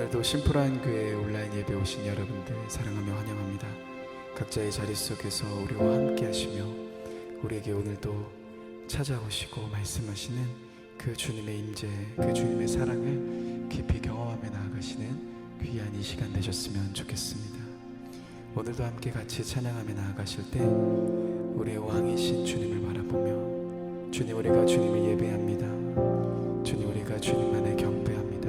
오늘도 심플한 교회 온라인 예배 오신 여러분들 사랑하며 환영합니다. 각자의 자리 속에서 우리와 함께 하시며 우리에게 오늘도 찾아오시고 말씀하시는 그 주님의 임재, 그 주님의 사랑을 깊이 경험하며 나아가시는 귀한 이 시간 되셨으면 좋겠습니다. 오늘도 함께 같이 찬양하며 나아가실 때 우리의 왕이신 주님을 바라보며 주님, 우리가 주님을 예배합니다. 주님, 우리가 주님만을 경배합니다.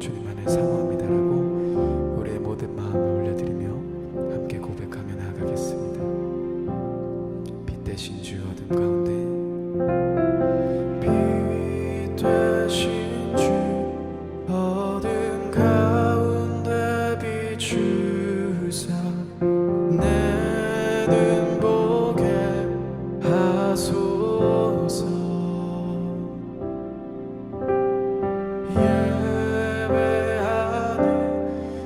주님만을 사모합니다라고 우리의 모든 마음을 올려드리며 함께 고백하며 나아가겠습니다. 빛 대신 주 어둠 가운데, 빛 되신 주 어둠 가운데 비추사 내 눈 보게 하소서.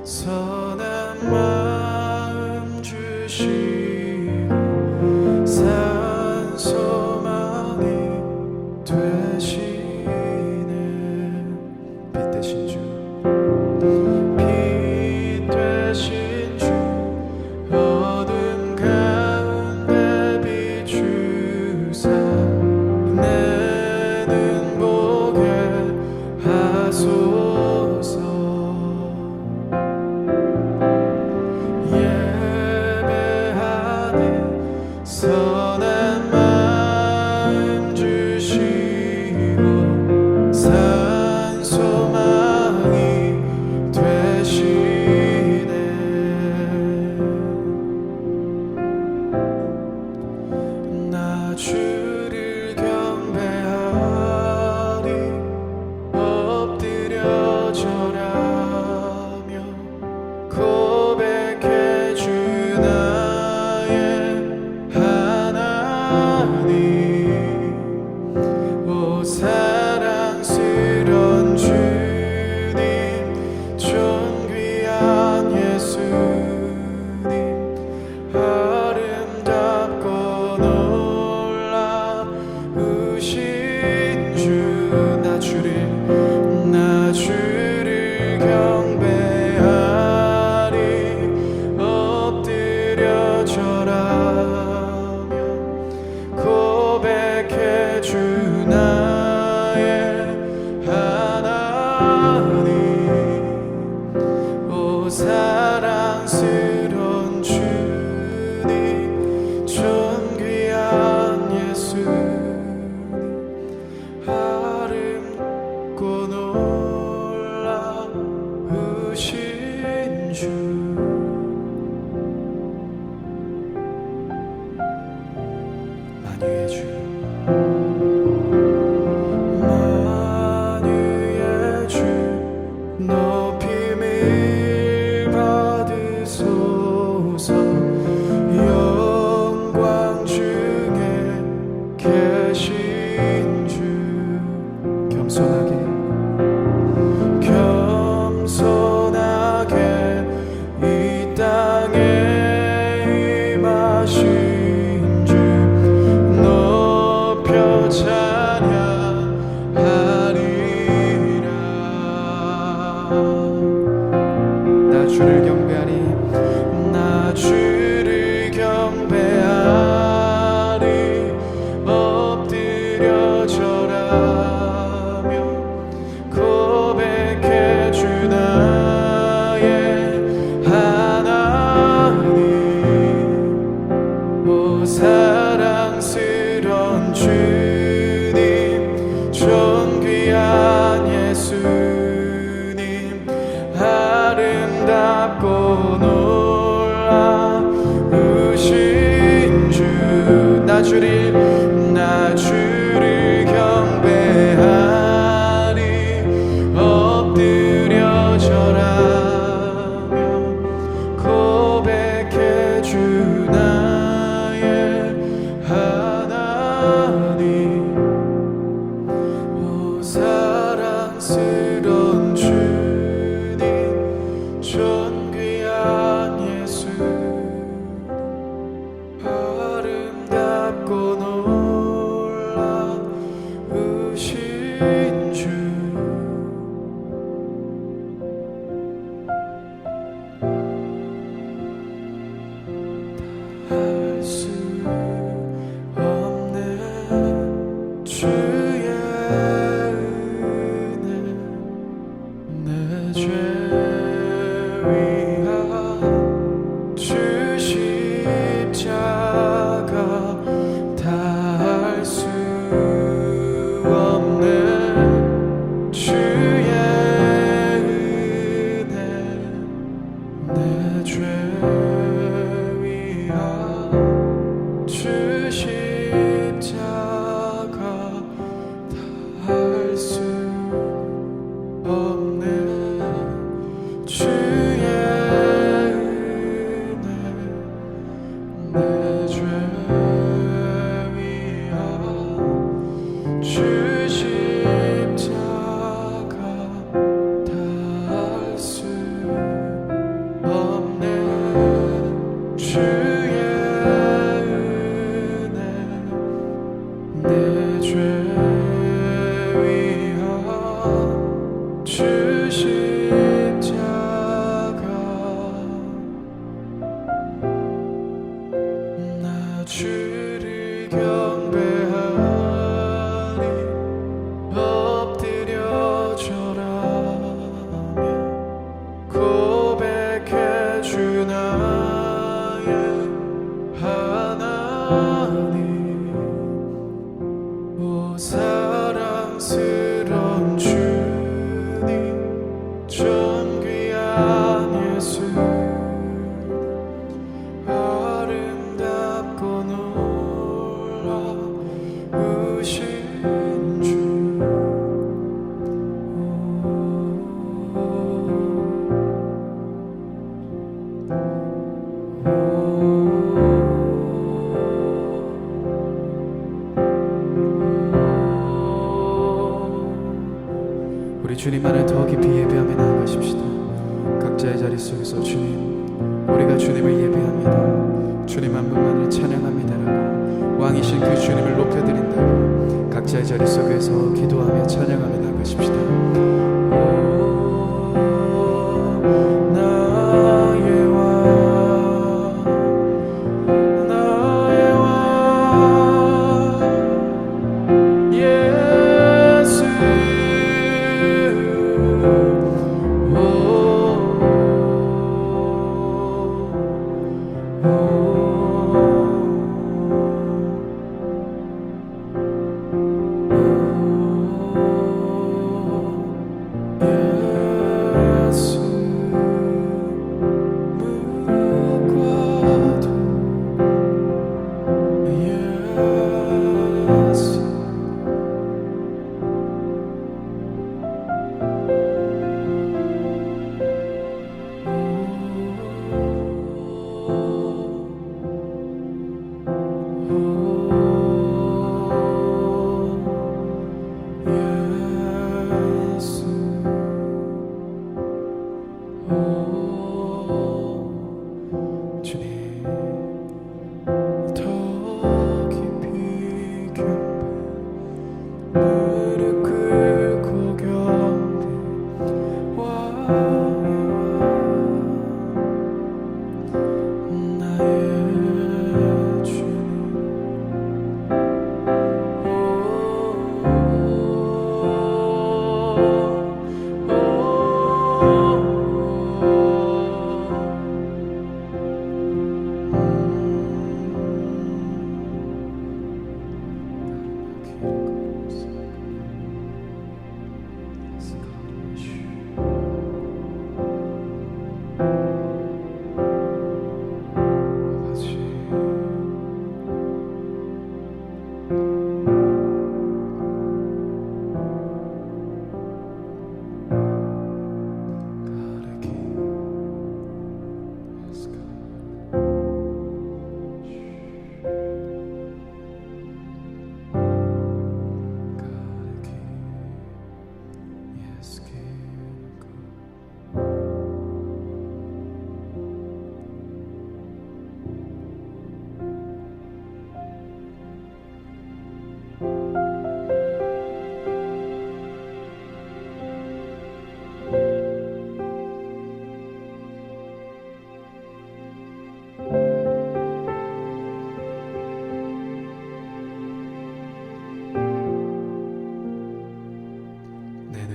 선한 마음 주시고 산 소망이 되시네. 빛 대신 주, 빛 되신 주 어둠 가운데 비추사 내 눈 보게 하소서. 선한 마음 주시고 산 소망이 되시네. 나 주를 경배하리 엎드려 절하며 고백해 주나 사랑스런 주님, 존귀한 예수님, 아름답고 놀라우신 주, 나 주를 경배하리 엎드려 절하며 고백해 주나 사랑스러운 주님, 존귀한 예수님, 아름답고 놀라우신 주. 만유의 주, 만유의 주 높이 영광 중에 계신 주, 겸손하게 이 땅에 임하신 주 높여 찬양하리라. 나 주를 경배하리, 나 주를 경배하리 엎드려 절하며 고백해 주 나의 하나님. 오 사랑스런 주님, 존귀한 예수님, 아름답고 놀라우신 주, 나 주를 경배하리 엎드려 절하며 고백해 주 나의 하나님. 오 사랑스러운 주님, 존귀한 예수, 아름답고 놀라우신 주. 죄 위한 주 십자가 다할 수 없는 주의 은혜 내 죄 위한 주 십자가 다할 수 없는 주의 은혜 내 죄 위한 주 십자가 다할 수 없는 주의 은혜 내 죄 위한 주 십자가 나 주를 경배하니 엎드려 절하며 고백해 주 나의 하나님 오 사랑스러운 주님 전 귀한 예수 아름답고 놀라우신 주 우리 주님만을 더 깊이 예배하며 나아가십시다. 각자의 자리 속에서 주님, 우리가 주님을 예배합니다. 주님 한 분만을 찬양합니다라고 왕이신 그 주님을 높여드린다고 각자의 자리 속에서 기도하며 찬양하며 나아가십시다. 나의 왕, 나의 왕 예수 주님 더 깊이 경배 무릎 꿇고 경배 왕의 왕 나의 주님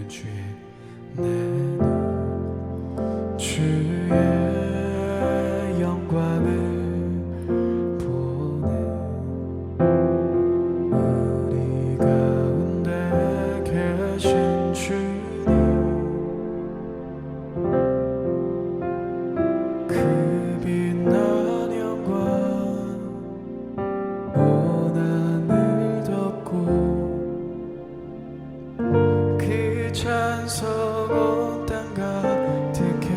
주의 내 눈 주의 영광을 보내 우리 가운데 계신 주님 그 빛난 영광 온 하늘 덮고 그 찬송 온 땅 가득해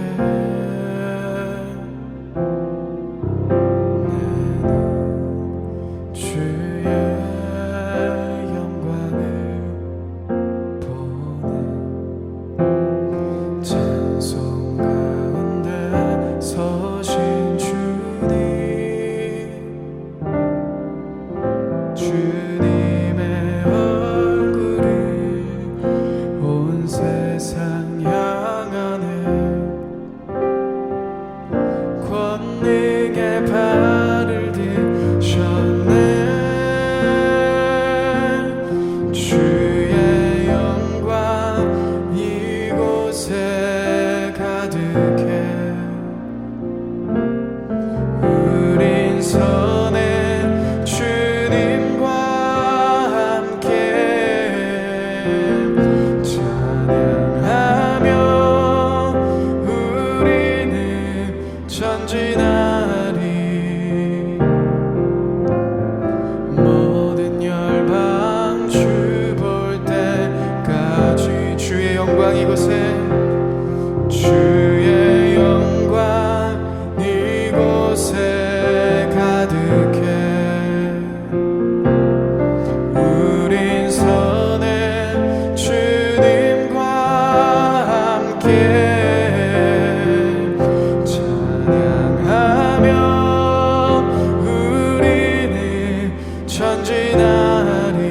나는 주의 영광을 보내 찬송 가운데 서신 주님 주님의 얼굴을 온 세상 향하네 권능의 발을 드셨네 주의 영광 이곳에 가득해 우린 선해 주님과 함께 찬양하며 우리는 전진하리 모든 열방 주 볼 때까지 주의 영광 이곳에 주의 영광 이곳에 가득해 우린 선해 주님과 함께 찬양하며 우리는 전진하리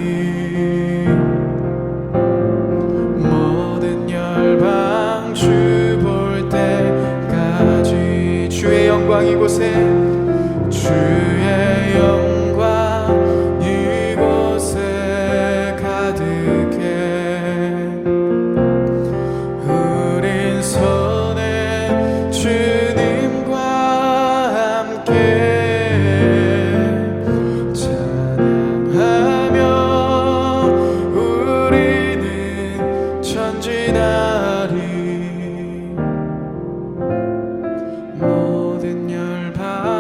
모든 열방 주 볼 때까지 주의 영광 이곳에 주의 영광 이곳에 가득해 우린 선해 주님과 함께 찬양하며 우리는 전진하리 모든 열방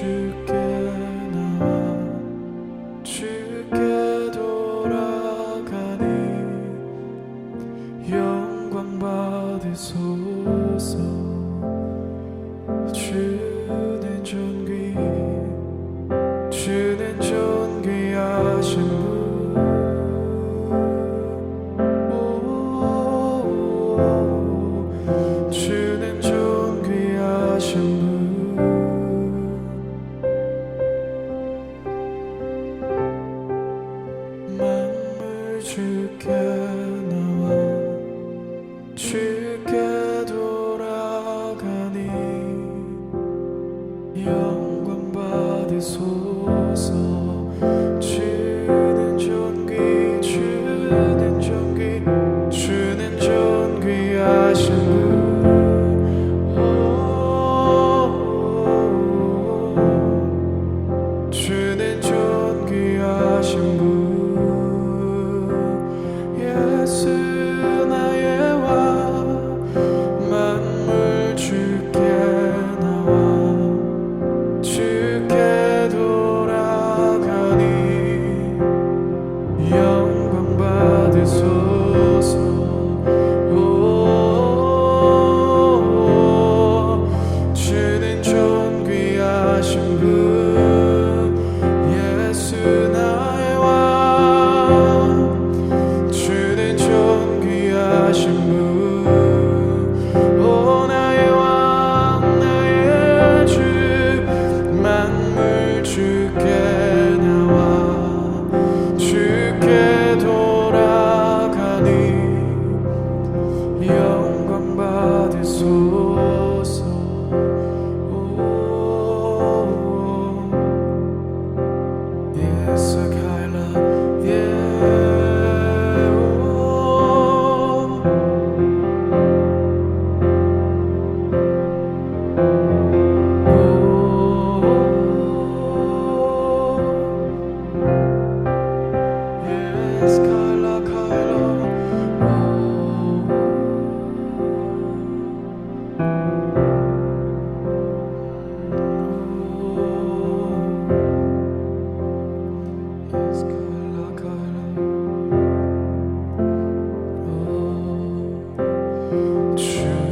주께 나와 주께 돌아가니 영광 받으소서. 주는 존귀하신 분, 주는 존귀하신 분, 만물 주께 나와 주께 돌아가니 영광 받으소서. 주는 존귀하신 분, 주는 존귀하신 분, 예수 나의 왕, 만물 주께 나와 주께 돌아가니 영광 받으소서. 주는 존귀하신 분, 예수 나의 왕, 주는 존귀하신 분, 오 나의 왕 나의 주, 만물 주께 나와 주께 돌아가니 영광 받으소서. Yes, Kyla, Yes, Kyla,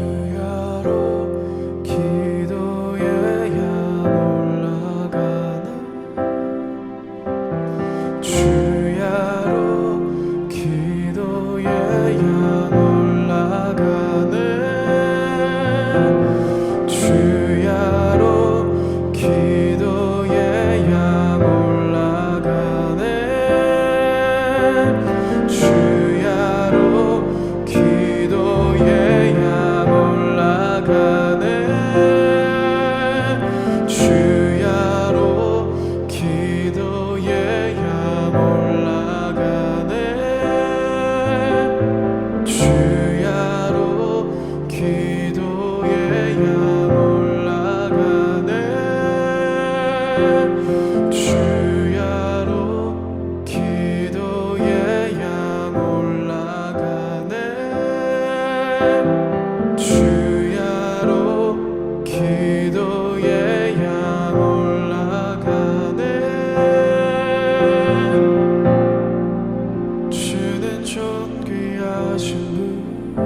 주야로 기도의 향 올라가네. 주야로 기도의 향 올라가네. 주야로 기도의 향 올라가네. 주야로 기도의 향 올라가네. 주야로 기도의 향 올라가네. 주야로 기도의 향 올라가네. 주야로 기도의 향 올라가네. 주야로 기도의 향 올라가네. 주는 존귀하신 분,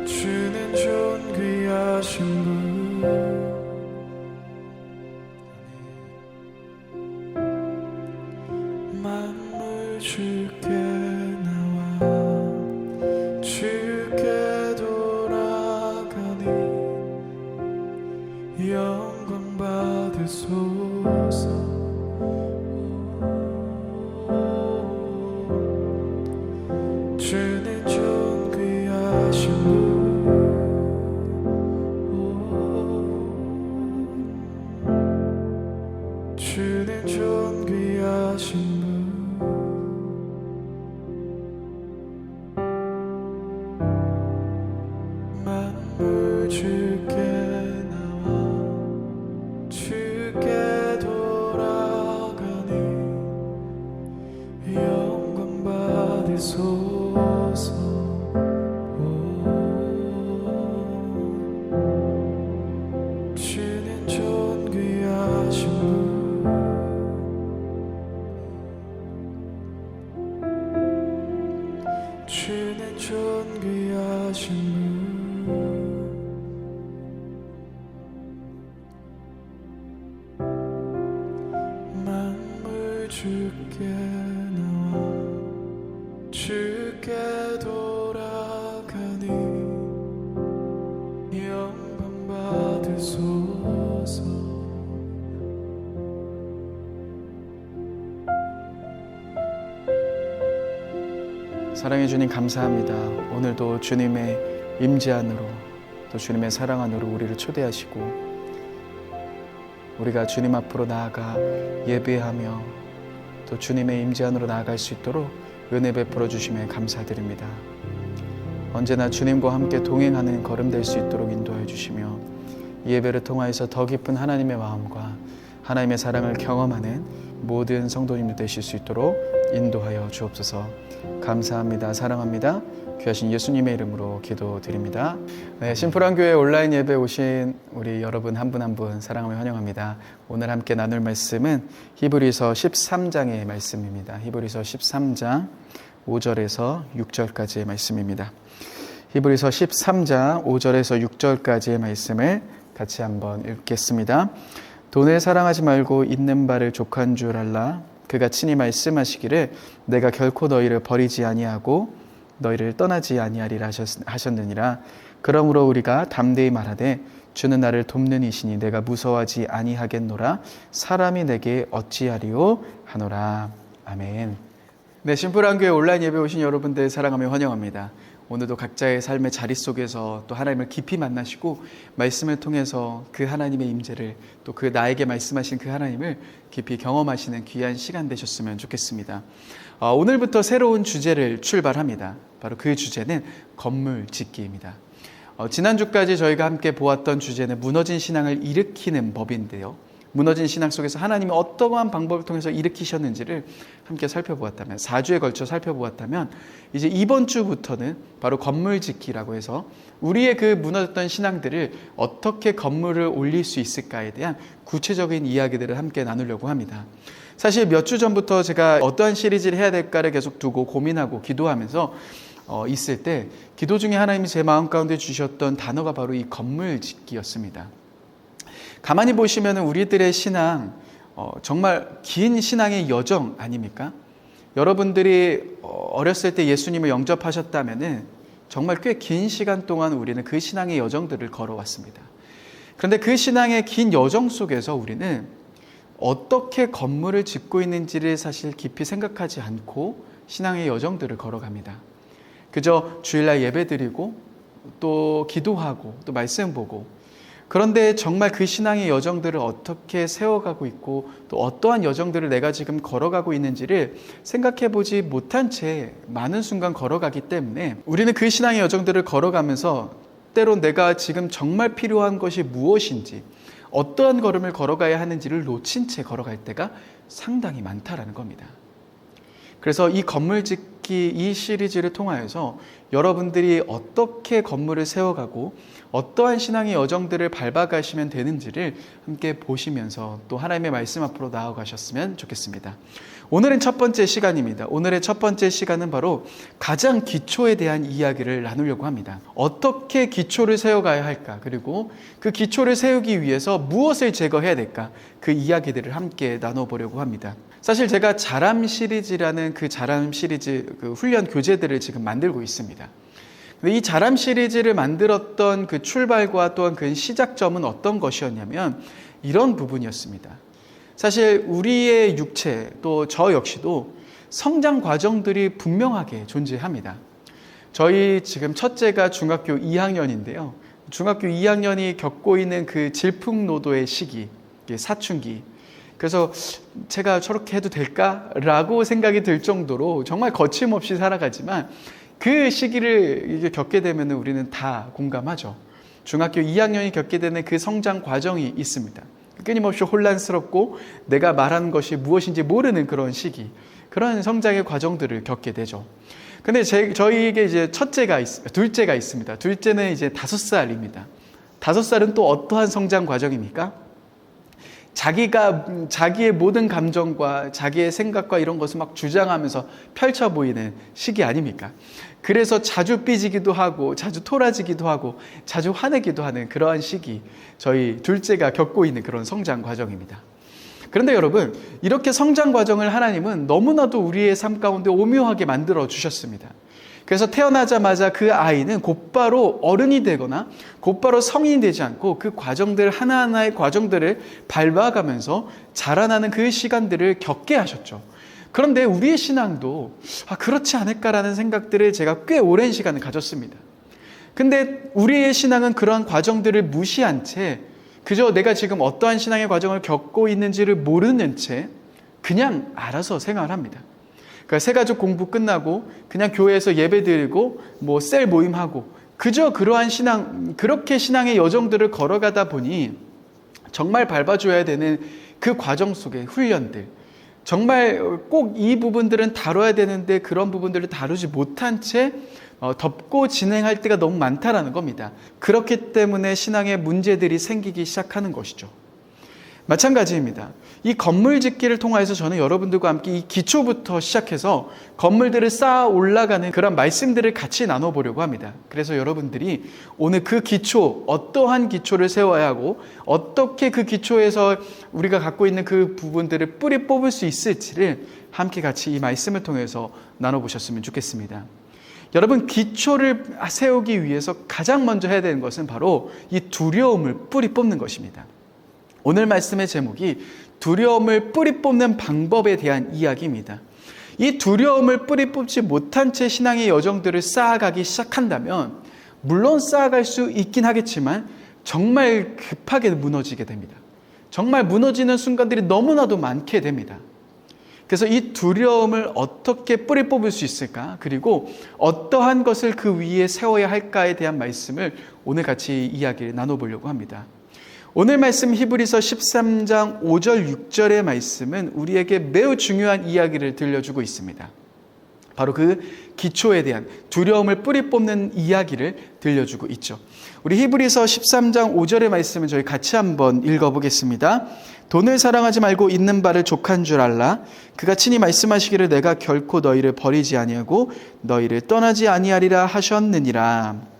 주는 존귀하신 분, 만물 주께 나와 주께 돌아가니 영광 받으소서. 주는 존귀하신 분, 주는 존귀하신 분, 만물 주께 나와 주께 돌아가니 영광 받으소서. 주께 나와 주께 돌아가니 영광 받으소서. 사랑해 주님 감사합니다. 오늘도 주님의 임재 안으로 또 주님의 사랑 안으로 우리를 초대하시고 우리가 주님 앞으로 나아가 예배하며 또 주님의 임재 안으로 나아갈 수 있도록 은혜 베풀어 주심에 감사드립니다. 언제나 주님과 함께 동행하는 걸음 될 수 있도록 인도하여 주시며 이 예배를 통하여서 더 깊은 하나님의 마음과 하나님의 사랑을 경험하는 모든 성도님들 되실 수 있도록 인도하여 주옵소서. 감사합니다. 사랑합니다. 귀하신 예수님의 이름으로 기도드립니다. 네, 심플한 교회 온라인 예배 오신 우리 여러분 한 분 한 분 사랑하며 환영합니다. 오늘 함께 나눌 말씀은 히브리서 13장의 말씀입니다. 히브리서 13장 5절에서 6절까지의 말씀입니다. 히브리서 13장 5절에서 6절까지의 말씀을 같이 한번 읽겠습니다. 돈을 사랑하지 말고 있는 바를 족한 줄 알라. 그가 친히 말씀하시기를 내가 결코 너희를 버리지 아니하고 너희를 떠나지 아니하리라 하셨느니라. 그러므로 우리가 담대히 말하되 주는 나를 돕는 이시니 내가 무서워하지 아니하겠노라. 사람이 내게 어찌하리요 하노라. 아멘. 네, 심플한 교회 온라인 예배 오신 여러분들 사랑하며 환영합니다. 오늘도 각자의 삶의 자리 속에서 또 하나님을 깊이 만나시고 말씀을 통해서 그 하나님의 임재를 또 그 나에게 말씀하신 그 하나님을 깊이 경험하시는 귀한 시간 되셨으면 좋겠습니다. 오늘부터 새로운 주제를 출발합니다. 바로 그 주제는 건물 짓기입니다. 지난주까지 저희가 함께 보았던 주제는 무너진 신앙을 일으키는 법인데요. 무너진 신앙 속에서 하나님이 어떠한 방법을 통해서 일으키셨는지를 함께 살펴보았다면 4주에 걸쳐 살펴보았다면 이제 이번 주부터는 바로 건물 짓기라고 해서 우리의 그 무너졌던 신앙들을 어떻게 건물을 올릴 수 있을까에 대한 구체적인 이야기들을 함께 나누려고 합니다. 사실 몇 주 전부터 제가 어떠한 시리즈를 해야 될까를 계속 두고 고민하고 기도하면서 있을 때 기도 중에 하나님이 제 마음 가운데 주셨던 단어가 바로 이 건물 짓기였습니다. 가만히 보시면 우리들의 신앙 정말 긴 신앙의 여정 아닙니까? 여러분들이 어렸을 때 예수님을 영접하셨다면 정말 꽤 긴 시간 동안 우리는 그 신앙의 여정들을 걸어왔습니다. 그런데 그 신앙의 긴 여정 속에서 우리는 어떻게 건물을 짓고 있는지를 사실 깊이 생각하지 않고 신앙의 여정들을 걸어갑니다. 그저 주일날 예배드리고 또 기도하고 또 말씀 보고 그런데 정말 그 신앙의 여정들을 어떻게 세워가고 있고 또 어떠한 여정들을 내가 지금 걸어가고 있는지를 생각해보지 못한 채 많은 순간 걸어가기 때문에 우리는 그 신앙의 여정들을 걸어가면서 때론 내가 지금 정말 필요한 것이 무엇인지 어떠한 걸음을 걸어가야 하는지를 놓친 채 걸어갈 때가 상당히 많다라는 겁니다. 그래서 이 건물 짓기 이 시리즈를 통하여서 여러분들이 어떻게 건물을 세워가고 어떠한 신앙의 여정들을 밟아가시면 되는지를 함께 보시면서 또 하나님의 말씀 앞으로 나아가셨으면 좋겠습니다. 오늘은 첫 번째 시간입니다. 오늘의 첫 번째 시간은 바로 가장 기초에 대한 이야기를 나누려고 합니다. 어떻게 기초를 세워가야 할까? 그리고 그 기초를 세우기 위해서 무엇을 제거해야 될까? 그 이야기들을 함께 나눠보려고 합니다. 사실 제가 자람 시리즈라는 그 자람 시리즈 그 훈련 교재들을 지금 만들고 있습니다. 이 자람 시리즈를 만들었던 그 출발과 또한 그 시작점은 어떤 것이었냐면 이런 부분이었습니다. 사실 우리의 육체 또 저 역시도 성장 과정들이 분명하게 존재합니다. 저희 지금 첫째가 중학교 2학년인데요. 중학교 2학년이 겪고 있는 그 질풍노도의 시기, 사춘기. 그래서 제가 저렇게 해도 될까라고 생각이 들 정도로 정말 거침없이 살아가지만 그 시기를 이제 겪게 되면 우리는 다 공감하죠. 중학교 2학년이 겪게 되는 그 성장 과정이 있습니다. 끊임없이 혼란스럽고 내가 말하는 것이 무엇인지 모르는 그런 시기, 그런 성장의 과정들을 겪게 되죠. 근데 저희에게 이제 둘째가 있습니다. 둘째는 이제 5살입니다. 5살은 또 어떠한 성장 과정입니까? 자기의 모든 감정과 자기의 생각과 이런 것을 막 주장하면서 펼쳐 보이는 시기 아닙니까? 그래서 자주 삐지기도 하고 자주 토라지기도 하고 자주 화내기도 하는 그러한 시기, 저희 둘째가 겪고 있는 그런 성장 과정입니다. 그런데 여러분, 이렇게 성장 과정을 하나님은 너무나도 우리의 삶 가운데 오묘하게 만들어 주셨습니다. 그래서 태어나자마자 그 아이는 곧바로 어른이 되거나 곧바로 성인이 되지 않고 그 과정들 하나하나의 과정들을 밟아가면서 자라나는 그 시간들을 겪게 하셨죠. 그런데 우리의 신앙도 그렇지 않을까라는 생각들을 제가 꽤 오랜 시간을 가졌습니다. 근데 우리의 신앙은 그러한 과정들을 무시한 채 그저 내가 지금 어떠한 신앙의 과정을 겪고 있는지를 모르는 채 그냥 알아서 생활을 합니다. 그러니까 새가족 공부 끝나고 그냥 교회에서 예배 드리고 셀 모임하고 그저 그러한 신앙, 그렇게 신앙의 여정들을 걸어가다 보니 정말 밟아줘야 되는 그 과정 속의 훈련들, 정말 꼭 이 부분들은 다뤄야 되는데 그런 부분들을 다루지 못한 채 덮고 진행할 때가 너무 많다라는 겁니다. 그렇기 때문에 신앙의 문제들이 생기기 시작하는 것이죠. 마찬가지입니다. 이 건물 짓기를 통해서 저는 여러분들과 함께 이 기초부터 시작해서 건물들을 쌓아 올라가는 그런 말씀들을 같이 나눠보려고 합니다. 그래서 여러분들이 오늘 그 기초, 어떠한 기초를 세워야 하고 어떻게 그 기초에서 우리가 갖고 있는 그 부분들을 뿌리 뽑을 수 있을지를 함께 같이 이 말씀을 통해서 나눠보셨으면 좋겠습니다. 여러분, 기초를 세우기 위해서 가장 먼저 해야 되는 것은 바로 이 두려움을 뿌리 뽑는 것입니다. 오늘 말씀의 제목이 두려움을 뿌리 뽑는 방법에 대한 이야기입니다. 이 두려움을 뿌리 뽑지 못한 채 신앙의 여정들을 쌓아가기 시작한다면 물론 쌓아갈 수 있긴 하겠지만 정말 급하게 무너지게 됩니다. 정말 무너지는 순간들이 너무나도 많게 됩니다. 그래서 이 두려움을 어떻게 뿌리 뽑을 수 있을까? 그리고 어떠한 것을 그 위에 세워야 할까에 대한 말씀을 오늘 같이 이야기를 나눠보려고 합니다. 오늘 말씀 히브리서 13장 5절 6절의 말씀은 우리에게 매우 중요한 이야기를 들려주고 있습니다. 바로 그 기초에 대한 두려움을 뿌리 뽑는 이야기를 들려주고 있죠. 우리 히브리서 13장 5절의 말씀을 저희 같이 한번 읽어보겠습니다. 돈을 사랑하지 말고 있는 바를 족한 줄 알라. 그가 친히 말씀하시기를 내가 결코 너희를 버리지 아니하고 너희를 떠나지 아니하리라 하셨느니라.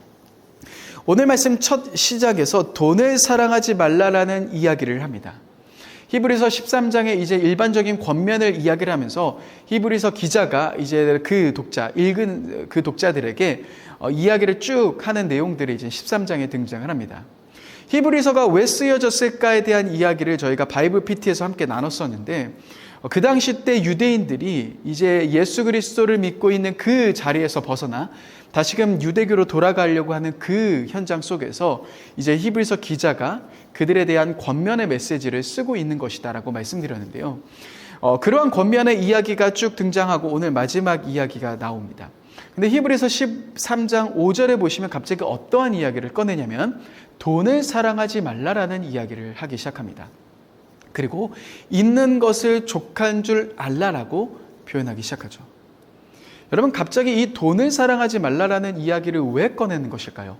오늘 말씀 첫 시작에서 돈을 사랑하지 말라라는 이야기를 합니다. 히브리서 13장에 이제 일반적인 권면을 이야기를 하면서 히브리서 기자가 이제 읽은 그 독자들에게 이야기를 쭉 하는 내용들이 이제 13장에 등장을 합니다. 히브리서가 왜 쓰여졌을까에 대한 이야기를 저희가 바이블 PT에서 함께 나눴었는데 그 당시 때 유대인들이 이제 예수 그리스도를 믿고 있는 그 자리에서 벗어나 다시금 유대교로 돌아가려고 하는 그 현장 속에서 이제 히브리서 기자가 그들에 대한 권면의 메시지를 쓰고 있는 것이다라고 말씀드렸는데요. 그러한 권면의 이야기가 쭉 등장하고 오늘 마지막 이야기가 나옵니다. 근데 히브리서 13장 5절에 보시면 갑자기 어떠한 이야기를 꺼내냐면 돈을 사랑하지 말라라는 이야기를 하기 시작합니다. 그리고 있는 것을 족한 줄 알라라고 표현하기 시작하죠. 여러분, 갑자기 이 돈을 사랑하지 말라라는 이야기를 왜 꺼내는 것일까요?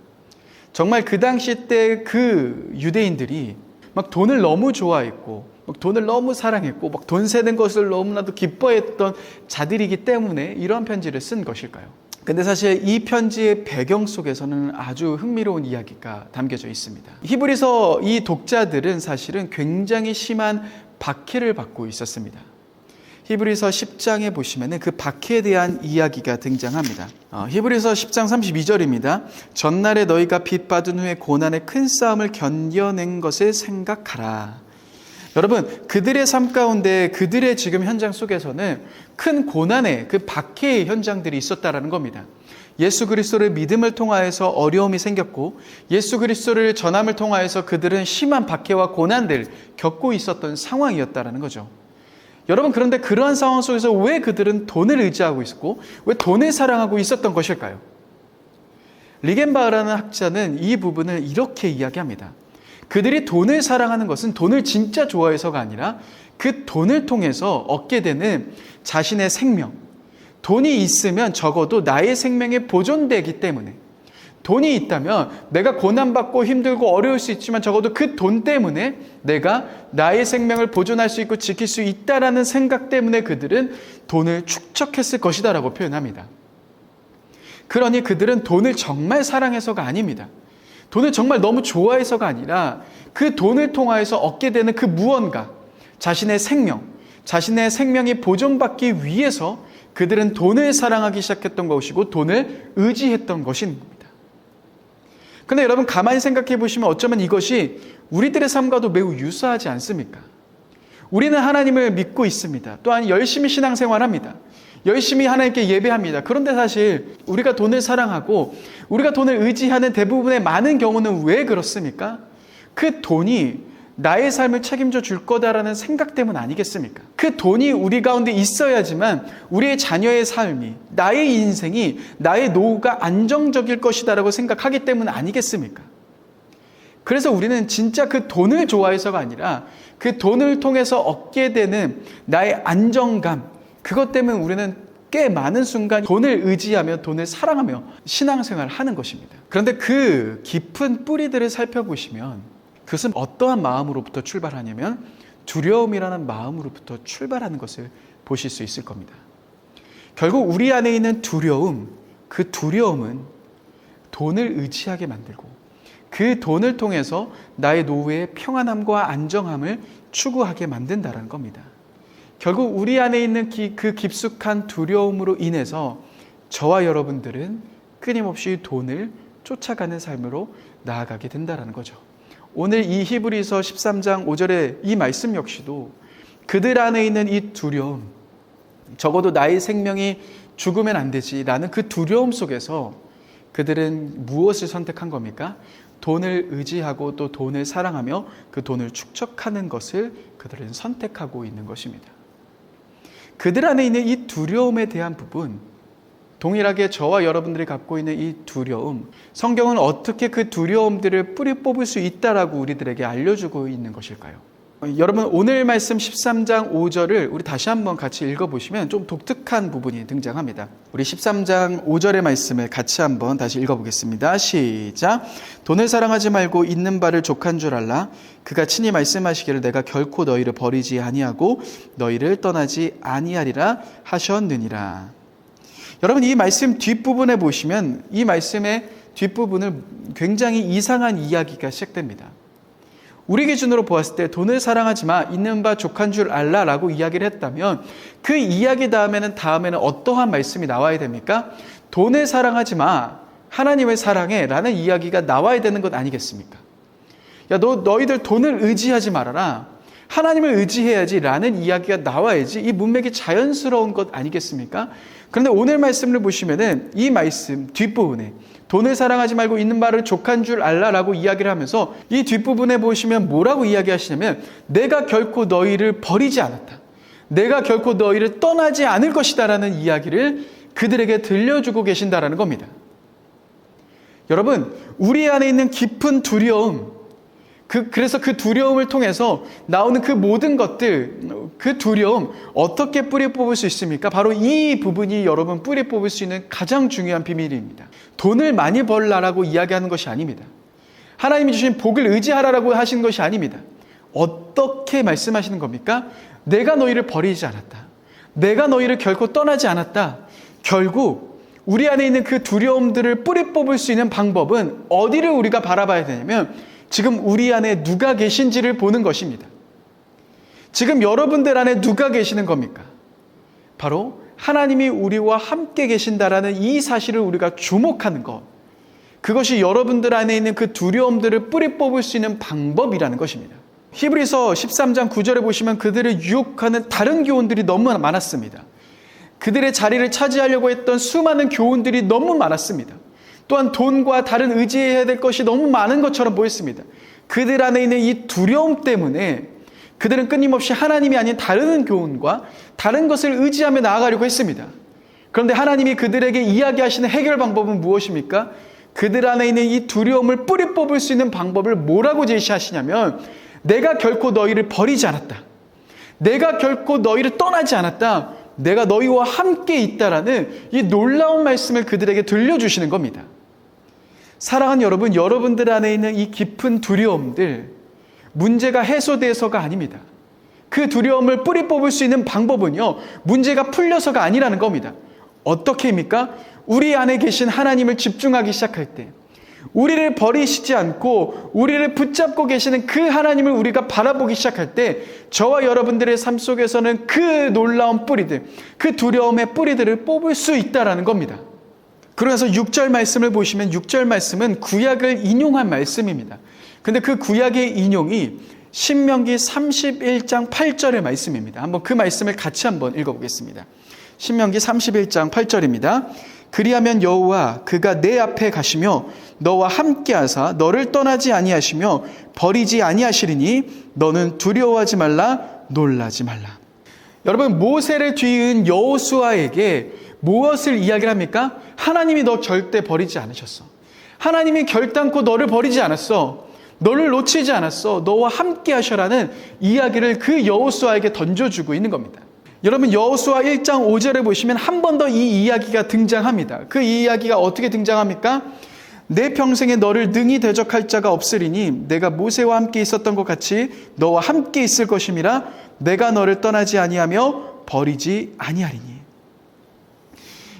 정말 그 당시 때 그 유대인들이 막 돈을 너무 좋아했고 막 돈을 너무 사랑했고 막 돈 세는 것을 너무나도 기뻐했던 자들이기 때문에 이런 편지를 쓴 것일까요? 근데 사실 이 편지의 배경 속에서는 아주 흥미로운 이야기가 담겨져 있습니다. 히브리서 이 독자들은 사실은 굉장히 심한 박해를 받고 있었습니다. 히브리서 10장에 보시면 그 박해에 대한 이야기가 등장합니다. 히브리서 10장 32절입니다. 전날에 너희가 빚받은 후에 고난의 큰 싸움을 견뎌낸 것을 생각하라. 여러분, 그들의 삶 가운데 그들의 지금 현장 속에서는 큰 고난의 그 박해의 현장들이 있었다라는 겁니다. 예수 그리스도를 믿음을 통하여서 어려움이 생겼고 예수 그리스도를 전함을 통하여서 그들은 심한 박해와 고난들을 겪고 있었던 상황이었다라는 거죠. 여러분, 그런데 그러한 상황 속에서 왜 그들은 돈을 의지하고 있었고 왜 돈을 사랑하고 있었던 것일까요? 리겐바흐라는 학자는 이 부분을 이렇게 이야기합니다. 그들이 돈을 사랑하는 것은 돈을 진짜 좋아해서가 아니라 그 돈을 통해서 얻게 되는 자신의 생명, 돈이 있으면 적어도 나의 생명이 보존되기 때문에, 돈이 있다면 내가 고난받고 힘들고 어려울 수 있지만 적어도 그 돈 때문에 내가 나의 생명을 보존할 수 있고 지킬 수 있다라는 생각 때문에 그들은 돈을 축적했을 것이다 라고 표현합니다. 그러니 그들은 돈을 정말 사랑해서가 아닙니다. 돈을 정말 너무 좋아해서가 아니라 그 돈을 통하여서 얻게 되는 그 무언가, 자신의 생명이 보존받기 위해서 그들은 돈을 사랑하기 시작했던 것이고 돈을 의지했던 것입니다. 그런데 여러분 가만히 생각해 보시면 어쩌면 이것이 우리들의 삶과도 매우 유사하지 않습니까? 우리는 하나님을 믿고 있습니다. 또한 열심히 신앙생활합니다. 열심히 하나님께 예배합니다. 그런데 사실 우리가 돈을 사랑하고 우리가 돈을 의지하는 대부분의 많은 경우는 왜 그렇습니까? 그 돈이 나의 삶을 책임져 줄 거다라는 생각 때문 아니겠습니까? 그 돈이 우리 가운데 있어야지만 우리의 자녀의 삶이, 나의 인생이, 나의 노후가 안정적일 것이다라고 생각하기 때문 아니겠습니까? 그래서 우리는 진짜 그 돈을 좋아해서가 아니라 그 돈을 통해서 얻게 되는 나의 안정감, 그것 때문에 우리는 꽤 많은 순간 돈을 의지하며 돈을 사랑하며 신앙생활을 하는 것입니다. 그런데 그 깊은 뿌리들을 살펴보시면 그것은 어떠한 마음으로부터 출발하냐면 두려움이라는 마음으로부터 출발하는 것을 보실 수 있을 겁니다. 결국 우리 안에 있는 두려움, 그 두려움은 돈을 의지하게 만들고 그 돈을 통해서 나의 노후의 평안함과 안정함을 추구하게 만든다는 겁니다. 결국 우리 안에 있는 그 깊숙한 두려움으로 인해서 저와 여러분들은 끊임없이 돈을 쫓아가는 삶으로 나아가게 된다는 거죠. 오늘 이 히브리서 13장 5절의 이 말씀 역시도 그들 안에 있는 이 두려움, 적어도 나의 생명이 죽으면 안 되지라는 그 두려움 속에서 그들은 무엇을 선택한 겁니까? 돈을 의지하고 또 돈을 사랑하며 그 돈을 축적하는 것을 그들은 선택하고 있는 것입니다. 그들 안에 있는 이 두려움에 대한 부분, 동일하게 저와 여러분들이 갖고 있는 이 두려움, 성경은 어떻게 그 두려움들을 뿌리 뽑을 수 있다라고 우리들에게 알려주고 있는 것일까요? 여러분 오늘 말씀 13장 5절을 우리 다시 한번 같이 읽어보시면 좀 독특한 부분이 등장합니다. 우리 13장 5절의 말씀을 같이 한번 다시 읽어보겠습니다. 시작. 돈을 사랑하지 말고 있는 바를 족한 줄 알라. 그가 친히 말씀하시기를 내가 결코 너희를 버리지 아니하고 너희를 떠나지 아니하리라 하셨느니라. 여러분 이 말씀 뒷부분에 보시면 이 말씀의 뒷부분을 굉장히 이상한 이야기가 시작됩니다. 우리 기준으로 보았을 때 돈을 사랑하지 마, 있는 바 족한 줄 알라라고 이야기를 했다면 그 이야기 다음에는 어떠한 말씀이 나와야 됩니까? 돈을 사랑하지 마, 하나님을 사랑해 라는 이야기가 나와야 되는 것 아니겠습니까? 야, 너희들 돈을 의지하지 말아라, 하나님을 의지해야지 라는 이야기가 나와야지 이 문맥이 자연스러운 것 아니겠습니까? 그런데 오늘 말씀을 보시면은 이 말씀 뒷부분에 돈을 사랑하지 말고 있는 바를 족한 줄 알라라고 이야기를 하면서 이 뒷부분에 보시면 뭐라고 이야기하시냐면 내가 결코 너희를 버리지 않았다. 내가 결코 너희를 떠나지 않을 것이다라는 이야기를 그들에게 들려주고 계신다라는 겁니다. 여러분, 우리 안에 있는 깊은 두려움, 그래서 그 두려움을 통해서 나오는 그 모든 것들, 그 두려움 어떻게 뿌리 뽑을 수 있습니까? 바로 이 부분이 여러분 뿌리 뽑을 수 있는 가장 중요한 비밀입니다. 돈을 많이 벌라라고 이야기하는 것이 아닙니다. 하나님이 주신 복을 의지하라라고 하시는 것이 아닙니다. 어떻게 말씀하시는 겁니까? 내가 너희를 버리지 않았다. 내가 너희를 결코 떠나지 않았다. 결국 우리 안에 있는 그 두려움들을 뿌리 뽑을 수 있는 방법은 어디를 우리가 바라봐야 되냐면 지금 우리 안에 누가 계신지를 보는 것입니다. 지금 여러분들 안에 누가 계시는 겁니까? 바로 하나님이 우리와 함께 계신다라는 이 사실을 우리가 주목하는 것. 그것이 여러분들 안에 있는 그 두려움들을 뿌리 뽑을 수 있는 방법이라는 것입니다. 히브리서 13장 9절에 보시면 그들을 유혹하는 다른 교훈들이 너무 많았습니다. 그들의 자리를 차지하려고 했던 수많은 교훈들이 너무 많았습니다. 또한 돈과 다른 의지해야 될 것이 너무 많은 것처럼 보였습니다. 그들 안에 있는 이 두려움 때문에 그들은 끊임없이 하나님이 아닌 다른 교훈과 다른 것을 의지하며 나아가려고 했습니다. 그런데 하나님이 그들에게 이야기하시는 해결 방법은 무엇입니까? 그들 안에 있는 이 두려움을 뿌리 뽑을 수 있는 방법을 뭐라고 제시하시냐면 내가 결코 너희를 버리지 않았다. 내가 결코 너희를 떠나지 않았다. 내가 너희와 함께 있다라는 이 놀라운 말씀을 그들에게 들려주시는 겁니다. 사랑하는 여러분, 여러분들 안에 있는 이 깊은 두려움들, 문제가 해소돼서가 아닙니다. 그 두려움을 뿌리 뽑을 수 있는 방법은요, 문제가 풀려서가 아니라는 겁니다. 어떻게입니까? 우리 안에 계신 하나님을 집중하기 시작할 때, 우리를 버리시지 않고 우리를 붙잡고 계시는 그 하나님을 우리가 바라보기 시작할 때 저와 여러분들의 삶 속에서는 그 놀라운 뿌리들, 그 두려움의 뿌리들을 뽑을 수 있다라는 겁니다. 그래서 6절 말씀을 보시면 6절 말씀은 구약을 인용한 말씀입니다. 근데 그 구약의 인용이 신명기 31장 8절의 말씀입니다. 한번 그 말씀을 같이 한번 읽어보겠습니다. 신명기 31장 8절입니다. 그리하면 여호와 그가 내 앞에 가시며 너와 함께하사 너를 떠나지 아니하시며 버리지 아니하시리니 너는 두려워하지 말라 놀라지 말라. 여러분, 모세를 뒤이은 여호수아에게 무엇을 이야기를 합니까? 하나님이 너 절대 버리지 않으셨어. 하나님이 결단코 너를 버리지 않았어. 너를 놓치지 않았어. 너와 함께 하셔라는 이야기를 그 여호수아에게 던져주고 있는 겁니다. 여러분, 여호수아 1장 5절에 보시면 한 번 더 이 이야기가 등장합니다. 그 이야기가 어떻게 등장합니까? 내 평생에 너를 능히 대적할 자가 없으리니 내가 모세와 함께 있었던 것 같이 너와 함께 있을 것임이라. 내가 너를 떠나지 아니하며 버리지 아니하리니.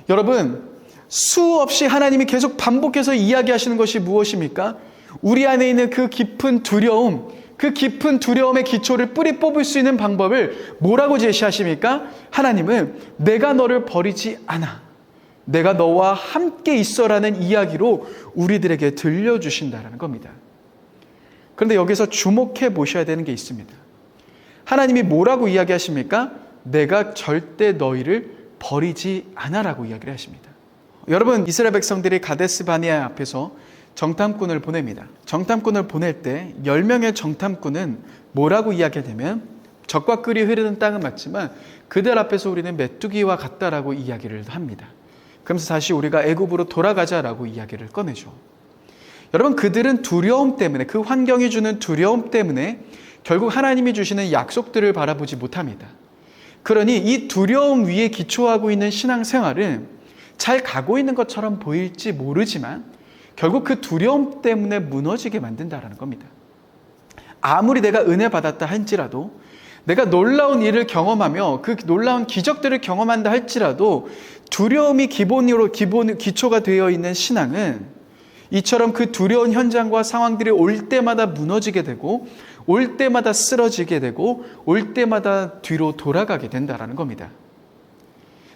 여러분, 수없이 하나님이 계속 반복해서 이야기하시는 것이 무엇입니까? 우리 안에 있는 그 깊은 두려움, 그 깊은 두려움의 기초를 뿌리 뽑을 수 있는 방법을 뭐라고 제시하십니까? 하나님은 내가 너를 버리지 않아. 내가 너와 함께 있어라는 이야기로 우리들에게 들려주신다는 겁니다. 그런데 여기서 주목해 보셔야 되는 게 있습니다. 하나님이 뭐라고 이야기하십니까? 내가 절대 너희를 버리지 않아라고 이야기를 하십니다. 여러분, 이스라엘 백성들이 가데스 바네아 앞에서 정탐꾼을 보냅니다. 정탐꾼을 보낼 때 10명의 정탐꾼은 뭐라고 이야기하냐면 적과 꿀이 흐르는 땅은 맞지만 그들 앞에서 우리는 메뚜기와 같다라고 이야기를 합니다. 그러면서 다시 우리가 애굽으로 돌아가자라고 이야기를 꺼내죠. 여러분, 그들은 두려움 때문에, 그 환경이 주는 두려움 때문에 결국 하나님이 주시는 약속들을 바라보지 못합니다. 그러니 이 두려움 위에 기초하고 있는 신앙생활은 잘 가고 있는 것처럼 보일지 모르지만 결국 그 두려움 때문에 무너지게 만든다는 겁니다. 아무리 내가 은혜 받았다 할지라도, 내가 놀라운 일을 경험하며 그 놀라운 기적들을 경험한다 할지라도 두려움이 기초가 되어 있는 신앙은 이처럼 그 두려운 현장과 상황들이 올 때마다 무너지게 되고 올 때마다 쓰러지게 되고 올 때마다 뒤로 돌아가게 된다는 겁니다.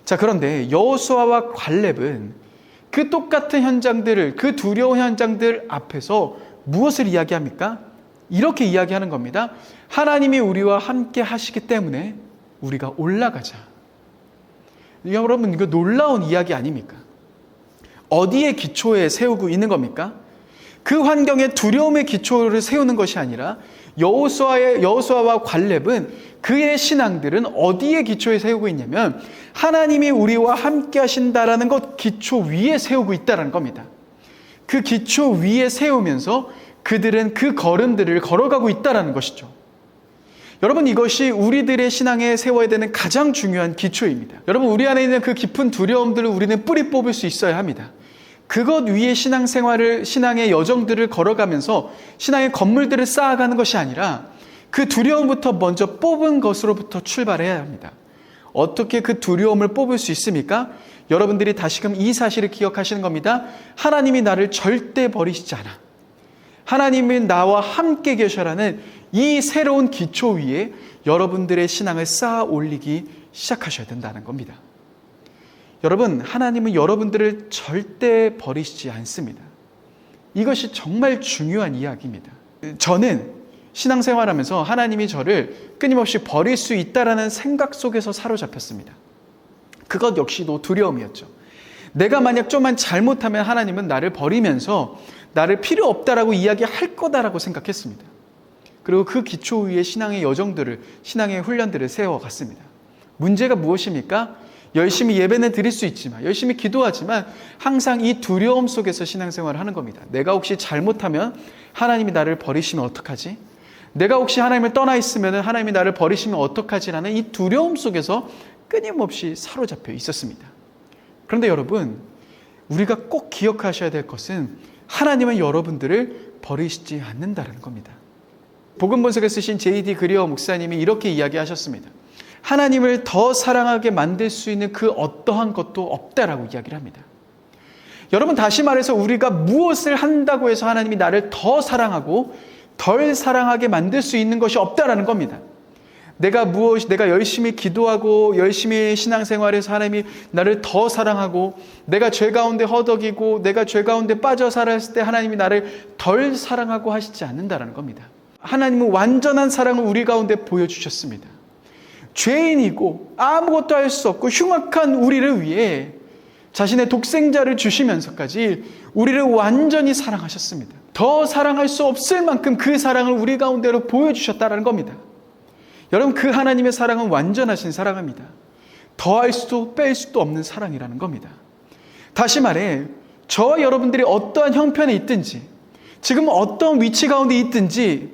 자, 그런데 여호수아와 갈렙은 그 똑같은 현장들을, 그 두려운 현장들 앞에서 무엇을 이야기합니까? 이렇게 이야기하는 겁니다. 하나님이 우리와 함께 하시기 때문에 우리가 올라가자. 여러분, 이거 놀라운 이야기 아닙니까? 어디에 기초에 세우고 있는 겁니까? 그 환경에 두려움의 기초를 세우는 것이 아니라 여호수아와 갈렙은 그의 신앙들은 어디에 기초에 세우고 있냐면 하나님이 우리와 함께 하신다라는 것 기초 위에 세우고 있다는 겁니다. 그 기초 위에 세우면서 그들은 그 걸음들을 걸어가고 있다는 것이죠. 여러분, 이것이 우리들의 신앙에 세워야 되는 가장 중요한 기초입니다. 여러분, 우리 안에 있는 그 깊은 두려움들을 우리는 뿌리 뽑을 수 있어야 합니다. 그것 위에 신앙생활을, 신앙의 여정들을 걸어가면서 신앙의 건물들을 쌓아가는 것이 아니라 그 두려움부터 먼저 뽑은 것으로부터 출발해야 합니다. 어떻게 그 두려움을 뽑을 수 있습니까? 여러분들이 다시금 이 사실을 기억하시는 겁니다. 하나님이 나를 절대 버리시지 않아. 하나님이 나와 함께 계셔라는 이 새로운 기초 위에 여러분들의 신앙을 쌓아 올리기 시작하셔야 된다는 겁니다. 여러분, 하나님은 여러분들을 절대 버리시지 않습니다. 이것이 정말 중요한 이야기입니다. 저는 신앙생활하면서 하나님이 저를 끊임없이 버릴 수 있다라는 생각 속에서 사로잡혔습니다. 그것 역시도 두려움이었죠. 내가 만약 좀만 잘못하면 하나님은 나를 버리면서 나를 필요 없다라고 이야기할 거다라고 생각했습니다. 그리고 그 기초 위에 신앙의 여정들을, 신앙의 훈련들을 세워갔습니다. 문제가 무엇입니까? 열심히 예배는 드릴 수 있지만, 열심히 기도하지만 항상 이 두려움 속에서 신앙생활을 하는 겁니다. 내가 혹시 잘못하면 하나님이 나를 버리시면 어떡하지? 내가 혹시 하나님을 떠나 있으면 하나님이 나를 버리시면 어떡하지라는 이 두려움 속에서 끊임없이 사로잡혀 있었습니다. 그런데 여러분, 우리가 꼭 기억하셔야 될 것은 하나님은 여러분들을 버리시지 않는다는 겁니다. 복음본색을 쓰신 J.D. 그리어 목사님이 이렇게 이야기하셨습니다. 하나님을 더 사랑하게 만들 수 있는 그 어떠한 것도 없다라고 이야기를 합니다. 여러분, 다시 말해서 우리가 무엇을 한다고 해서 하나님이 나를 더 사랑하고 덜 사랑하게 만들 수 있는 것이 없다라는 겁니다. 내가 열심히 기도하고 열심히 신앙생활해서 하나님이 나를 더 사랑하고, 내가 죄 가운데 허덕이고 내가 죄 가운데 빠져 살았을 때 하나님이 나를 덜 사랑하고 하시지 않는다라는 겁니다. 하나님은 완전한 사랑을 우리 가운데 보여주셨습니다. 죄인이고 아무것도 할 수 없고 흉악한 우리를 위해 자신의 독생자를 주시면서까지 우리를 완전히 사랑하셨습니다. 더 사랑할 수 없을 만큼 그 사랑을 우리 가운데로 보여주셨다는 겁니다. 여러분, 그 하나님의 사랑은 완전하신 사랑입니다. 더할 수도 뺄 수도 없는 사랑이라는 겁니다. 다시 말해, 저와 여러분들이 어떠한 형편에 있든지, 지금 어떤 위치 가운데 있든지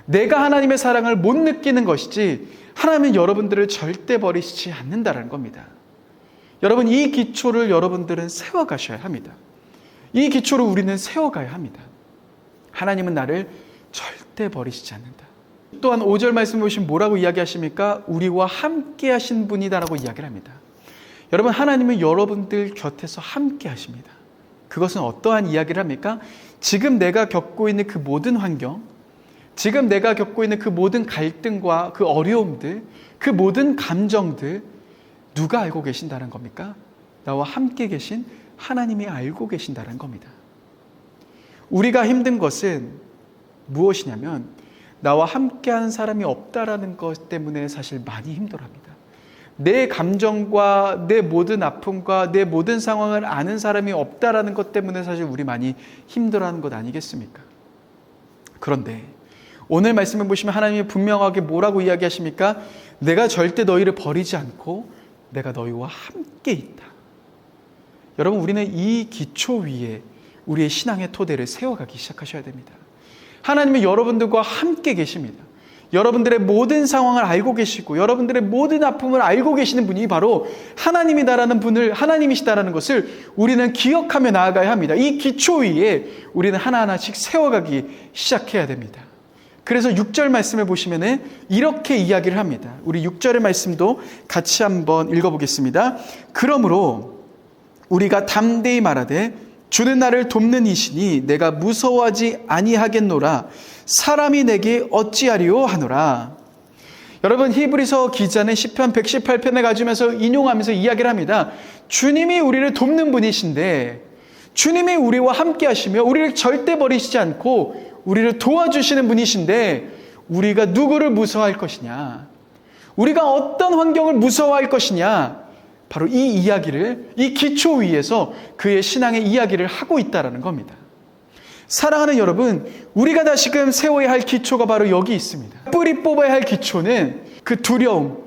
내가 하나님의 사랑을 못 느끼는 것이지 하나님은 여러분들을 절대 버리시지 않는다는 겁니다. 여러분, 이 기초를 여러분들은 세워가셔야 합니다. 이 기초를 우리는 세워가야 합니다. 하나님은 나를 절대 버리시지 않는다. 또한 5절 말씀을 보시면 뭐라고 이야기하십니까? 우리와 함께 하신 분이다라고 이야기를 합니다. 여러분, 하나님은 여러분들 곁에서 함께 하십니다. 그것은 어떠한 이야기를 합니까? 지금 내가 겪고 있는 그 모든 환경, 지금 내가 겪고 있는 그 모든 갈등과 그 어려움들, 그 모든 감정들, 누가 알고 계신다는 겁니까? 나와 함께 계신 하나님이 알고 계신다는 겁니다. 우리가 힘든 것은 무엇이냐면 나와 함께하는 사람이 없다라는 것 때문에 사실 많이 힘들어합니다. 내 감정과 내 모든 아픔과 내 모든 상황을 아는 사람이 없다라는 것 때문에 사실 우리 많이 힘들어하는 것 아니겠습니까? 그런데 오늘 말씀을 보시면 하나님이 분명하게 뭐라고 이야기하십니까? 내가 절대 너희를 버리지 않고 내가 너희와 함께 있다. 여러분, 우리는 이 기초 위에 우리의 신앙의 토대를 세워가기 시작하셔야 됩니다. 하나님은 여러분들과 함께 계십니다. 여러분들의 모든 상황을 알고 계시고 여러분들의 모든 아픔을 알고 계시는 분이 바로 하나님이시다라는 것을 우리는 기억하며 나아가야 합니다. 이 기초 위에 우리는 하나하나씩 세워가기 시작해야 됩니다. 그래서 6절 말씀을 보시면은 이렇게 이야기를 합니다. 우리 6절의 말씀도 같이 한번 읽어보겠습니다. 그러므로 우리가 담대히 말하되 주는 나를 돕는 이시니 내가 무서워하지 아니하겠노라. 사람이 내게 어찌하리요 하노라. 여러분, 히브리서 기자는 시편 118편에 가지면서 인용하면서 이야기를 합니다. 주님이 우리를 돕는 분이신데, 주님이 우리와 함께 하시며 우리를 절대 버리시지 않고 우리를 도와주시는 분이신데 우리가 누구를 무서워할 것이냐, 우리가 어떤 환경을 무서워할 것이냐, 바로 이 이야기를, 이 기초 위에서 그의 신앙의 이야기를 하고 있다는 겁니다. 사랑하는 여러분, 우리가 다시금 세워야 할 기초가 바로 여기 있습니다. 뿌리 뽑아야 할 기초는 그 두려움,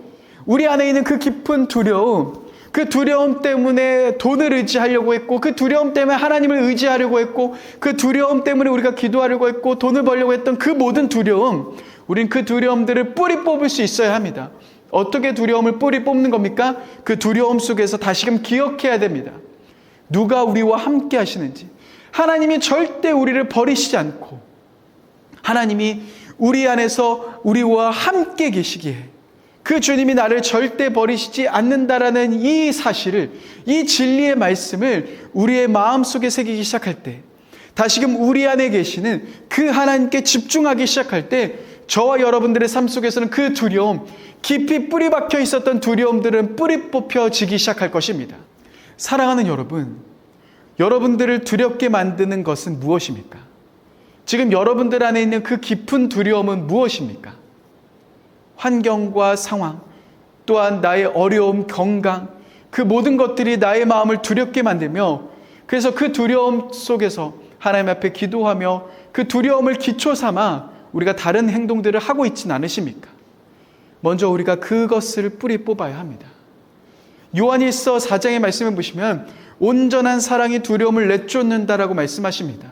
우리 안에 있는 그 깊은 두려움, 그 두려움 때문에 돈을 의지하려고 했고, 그 두려움 때문에 하나님을 의지하려고 했고, 그 두려움 때문에 우리가 기도하려고 했고 돈을 벌려고 했던 그 모든 두려움, 우린 그 두려움들을 뿌리 뽑을 수 있어야 합니다. 어떻게 두려움을 뿌리 뽑는 겁니까? 그 두려움 속에서 다시금 기억해야 됩니다. 누가 우리와 함께 하시는지, 하나님이 절대 우리를 버리시지 않고 하나님이 우리 안에서 우리와 함께 계시기에 그 주님이 나를 절대 버리시지 않는다라는 이 사실을, 이 진리의 말씀을 우리의 마음속에 새기기 시작할 때, 다시금 우리 안에 계시는 그 하나님께 집중하기 시작할 때 저와 여러분들의 삶 속에서는 그 두려움, 깊이 뿌리 박혀 있었던 두려움들은 뿌리 뽑혀지기 시작할 것입니다. 사랑하는 여러분, 여러분들을 두렵게 만드는 것은 무엇입니까? 지금 여러분들 안에 있는 그 깊은 두려움은 무엇입니까? 환경과 상황, 또한 나의 어려움, 건강, 그 모든 것들이 나의 마음을 두렵게 만들며, 그래서 그 두려움 속에서 하나님 앞에 기도하며 그 두려움을 기초 삼아 우리가 다른 행동들을 하고 있지는 않으십니까? 먼저 우리가 그것을 뿌리 뽑아야 합니다. 요한일서 4장의 말씀을 보시면 온전한 사랑이 두려움을 내쫓는다라고 말씀하십니다.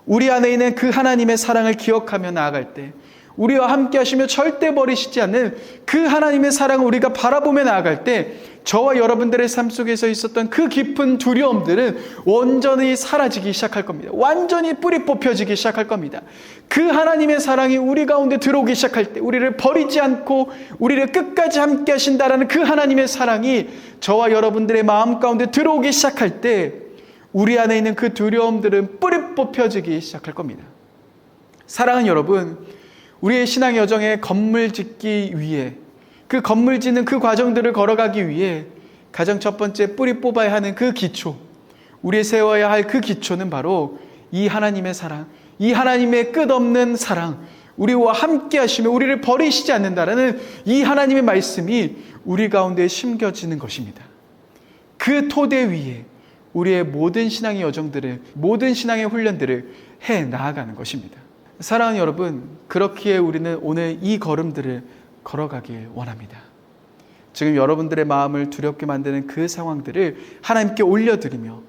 우리 안에 있는 그 하나님의 사랑을 기억하며 나아갈 때, 우리와 함께 하시며 절대 버리시지 않는 그 하나님의 사랑을 우리가 바라보며 나아갈 때 저와 여러분들의 삶 속에서 있었던 그 깊은 두려움들은 완전히 사라지기 시작할 겁니다. 완전히 뿌리 뽑혀지기 시작할 겁니다. 그 하나님의 사랑이 우리 가운데 들어오기 시작할 때, 우리를 버리지 않고 우리를 끝까지 함께 하신다라는 그 하나님의 사랑이 저와 여러분들의 마음 가운데 들어오기 시작할 때 우리 안에 있는 그 두려움들은 뿌리 뽑혀지기 시작할 겁니다. 사랑하는 여러분, 우리의 신앙 여정에 건물 짓기 위해, 그 건물 짓는 그 과정들을 걸어가기 위해 가장 첫 번째 뿌리 뽑아야 하는 그 기초, 우리 세워야 할 그 기초는 바로 이 하나님의 사랑, 이 하나님의 끝없는 사랑, 우리와 함께 하시며 우리를 버리시지 않는다라는 이 하나님의 말씀이 우리 가운데 심겨지는 것입니다. 그 토대 위에 우리의 모든 신앙의 여정들을, 모든 신앙의 훈련들을 해 나아가는 것입니다. 사랑하는 여러분, 그렇기에 우리는 오늘 이 걸음들을 걸어가길 원합니다. 지금 여러분들의 마음을 두렵게 만드는 그 상황들을 하나님께 올려드리며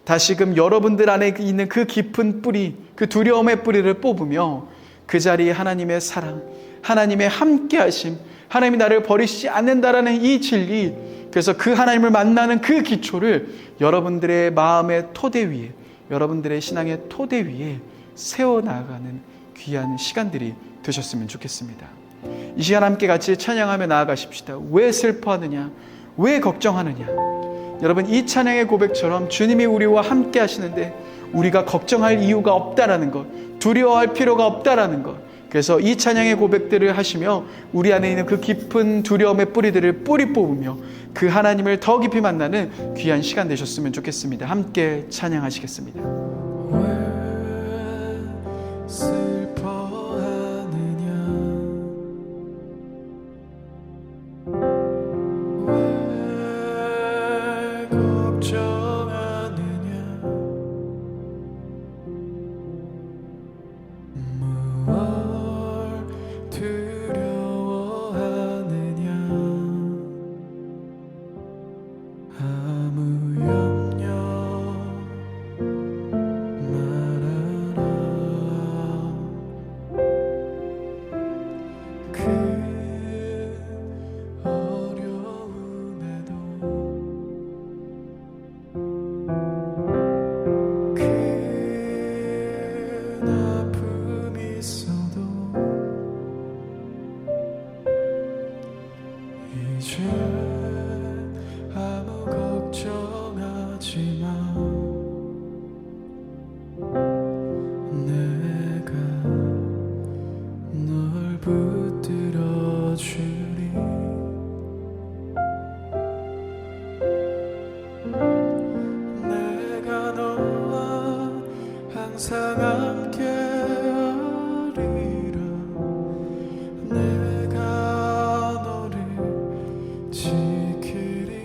다시금 여러분들 안에 있는 그 깊은 뿌리, 그 두려움의 뿌리를 뽑으며 그 자리에 하나님의 사랑, 하나님의 함께하심, 하나님이 나를 버리시지 않는다라는 이 진리, 그래서 그 하나님을 만나는 그 기초를 여러분들의 마음의 토대 위에, 여러분들의 신앙의 토대 위에 세워나가는 귀한 시간들이 되셨으면 좋겠습니다. 이 시간 함께 같이 찬양하며 나아가십시다. 왜 슬퍼하느냐? 왜 걱정하느냐? 여러분, 이 찬양의 고백처럼 주님이 우리와 함께 하시는데 우리가 걱정할 이유가 없다라는 것, 두려워할 필요가 없다라는 것, 그래서 이 찬양의 고백들을 하시며 우리 안에 있는 그 깊은 두려움의 뿌리들을 뿌리 뽑으며 그 하나님을 더 깊이 만나는 귀한 시간 되셨으면 좋겠습니다. 함께 찬양하시겠습니다. 왜 슬퍼하느냐? 왜 걱정하느냐? 무엇 두려워하느냐? 아무 염려 말아라. 그 어려움에도 큰 아픔이 있어도 이제 아무 걱정하지 마. 내가 널 붙들어 주리. 내가 너와 항상 함께 하리라. 내가 너를 지키리라.